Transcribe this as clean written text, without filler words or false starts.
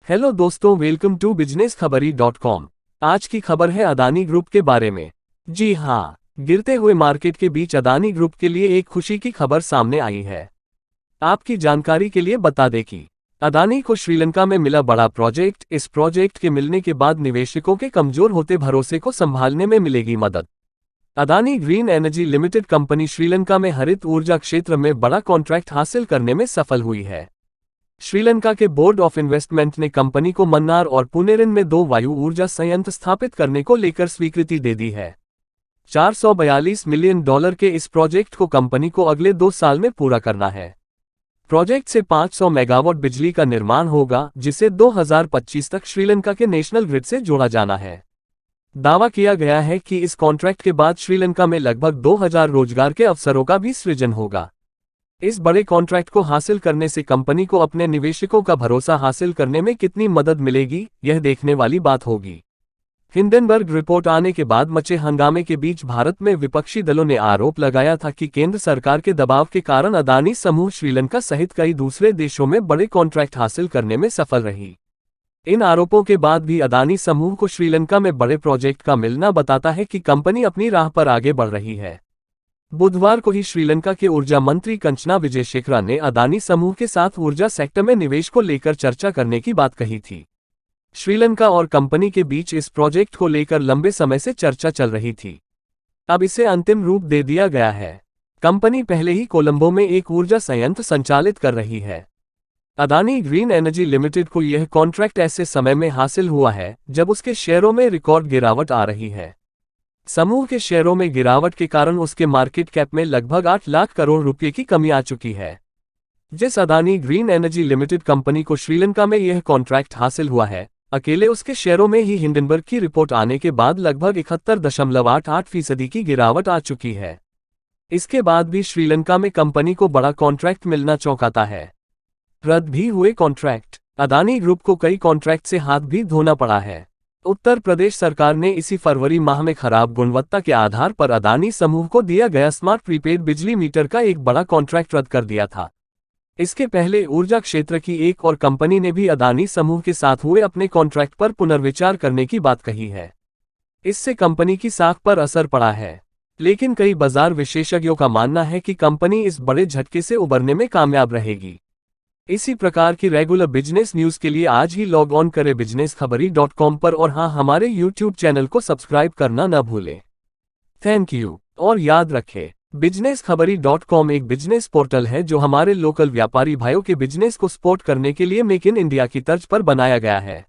Hello दोस्तों, welcome to businesskhbari.com। आज की खबर है अदानी ग्रुप के बारे में। जी हाँ, गिरते हुए मार्केट के बीच अदानी ग्रुप के लिए एक खुशी की खबर सामने आई है। आपकी जानकारी के लिए बता दें कि अदानी को श्रीलंका में मिला बड़ा प्रोजेक्ट। इस प्रोजेक्ट के मिलने के बाद निवेशकों के कमजोर होते भरोसे को संभालने में मिलेगी मदद। Adani green energy limited company Sri Lanka में हरित ऊर्जा क्षेत्र में बड़ा कॉन्ट्रैक्ट हासिल करने में सफल हुई है। श्रीलंका के बोर्ड ऑफ इन्वेस्टमेंट ने कंपनी को मन्नार और पुनेरिन में 2 वायु ऊर्जा संयंत्र स्थापित करने को लेकर स्वीकृति दे दी है। $442 मिलियन के इस प्रोजेक्ट को कंपनी को अगले 2 साल में पूरा करना है। प्रोजेक्ट से 500 मेगावाट बिजली का निर्माण होगा, जिसे 2025 तक श्रीलंका के नेशनल ग्रिड से जोड़ा जाना है। दावा किया गया है कि इस कॉन्ट्रैक्ट के बाद श्रीलंका में लगभग 2000 रोजगार के अवसरों का भी सृजन होगा। इस बड़े कॉन्ट्रैक्ट को हासिल करने से कंपनी को अपने निवेशकों का भरोसा हासिल करने में कितनी मदद मिलेगी, यह देखने वाली बात होगी। हिंडनबर्ग रिपोर्ट आने के बाद मचे हंगामे के बीच भारत में विपक्षी दलों ने आरोप लगाया था कि केंद्र सरकार के दबाव के कारण अदानी समूह श्रीलंका सहित कई दूसरे देशों में बड़े कॉन्ट्रैक्ट हासिल करने में सफल रही। इन आरोपों के बाद भी अदानी समूह को श्रीलंका में बड़े प्रोजेक्ट का मिलना बताता है कि कंपनी अपनी राह पर आगे बढ़ रही है। बुधवार को ही श्रीलंका के ऊर्जा मंत्री कंचना विजयशेखरा ने अदानी समूह के साथ ऊर्जा सेक्टर में निवेश को लेकर चर्चा करने की बात कही थी। श्रीलंका और कंपनी के बीच इस प्रोजेक्ट को लेकर लंबे समय से चर्चा चल रही थी। अब इसे अंतिम रूप दे दिया गया है। कंपनी पहले ही कोलंबो में एक ऊर्जा संयंत्र संचालित कर रही है। अदानी ग्रीन एनर्जी लिमिटेड को यह कॉन्ट्रैक्ट ऐसे समय में हासिल हुआ है जब उसके शेयरों में रिकॉर्ड गिरावट आ रही है। समूह के शेयरों में गिरावट के कारण उसके मार्केट कैप में लगभग 8 लाख करोड़ रुपए की कमी आ चुकी है। जिस Adani green energy limited company को श्रीलंका में यह कॉन्ट्रैक्ट हासिल हुआ है, अकेले उसके शेयरों में ही हिंडनबर्ग की रिपोर्ट आने के बाद लगभग 71.88% की गिरावट आ चुकी है। इसके बाद भी श्रीलंका में कंपनी को बड़ा कॉन्ट्रैक्ट मिलना चौंकाता है। रद्द भी हुए कॉन्ट्रैक्ट। अदानी ग्रुप को कई कॉन्ट्रैक्ट से हाथ भी धोना पड़ा है। उत्तर प्रदेश सरकार ने इसी फरवरी माह में खराब गुणवत्ता के आधार पर अदानी समूह को दिया गया स्मार्ट प्रीपेड बिजली मीटर का एक बड़ा कॉन्ट्रैक्ट रद्द कर दिया था। इसके पहले ऊर्जा क्षेत्र की एक और कंपनी ने भी अदानी समूह के साथ हुए अपने कॉन्ट्रैक्ट पर पुनर्विचार करने की बात कही है। इससे कंपनी की साख पर असर पड़ा है, लेकिन कई बाजार विशेषज्ञों का मानना है कि कंपनी इस बड़े झटके से उबरने में कामयाब रहेगी। इसी प्रकार की रेगुलर बिजनेस न्यूज़ के लिए आज ही लॉग ऑन करें businesskhbari.com पर और हाँ, हमारे YouTube चैनल को सब्सक्राइब करना न भूलें। Thank you. और याद रखें, businesskhbari.com एक बिजनेस पोर्टल है जो हमारे लोकल व्यापारी भाइयों के बिजनेस को सपोर्ट करने के लिए मेक इन इंडिया की तर्ज पर बनाया गया है।